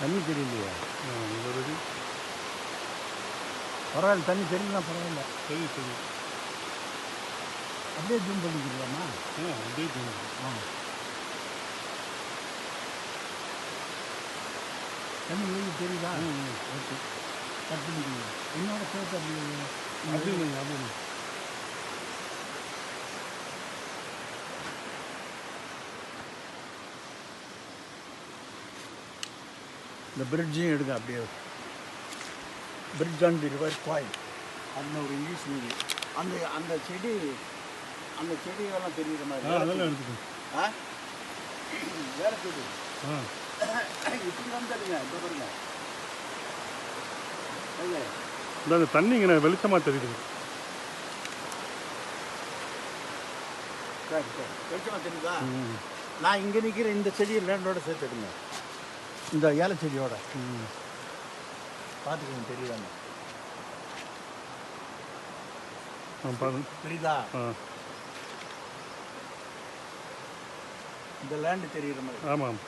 தண்ணி தெரியலையா? இங்கே வருது. பரவாயில்ல, தண்ணி தெரியலனா பரவாயில்ல. சரி சரி. அப்படியே ஜூம் பண்ணிக்கலாமா? அப்படியே ஜூம். தண்ணி வெளியே தெரியுதா? ஓகே, கட் பண்ணிக்கோங்க. என்னோட சேர்த்து அப்படி இந்த பிரிட்ஜையும் எடுங்க. அப்படியே பிரிட்ஜ் ஆன் தி ரிவர் குவாய். அதில் ஒரு இங்கிலீஷ் மூவி. அந்த அந்த செடியெல்லாம் தெரியுற மாதிரி அதெல்லாம் எடுத்துக்கோங்க. வேற செடி இப்படி வந்துடுங்க. இப்போ பாருங்க, இந்த தண்ணிங்க வெளிச்சமாக தெரியுது. சரி சரி, வெளிச்சமாக தெரியுதா? நான் இங்கே நிற்கிற இந்த செடியை லேண்டோட சேர்த்து எடுங்க. இந்த ஏலை செடியோட பார்த்துக்கோங்க, தெரியுதாங்க? தெரியுதா? ஆ, இந்த லேண்டு தெரியுற மாதிரி. ஆமாம்.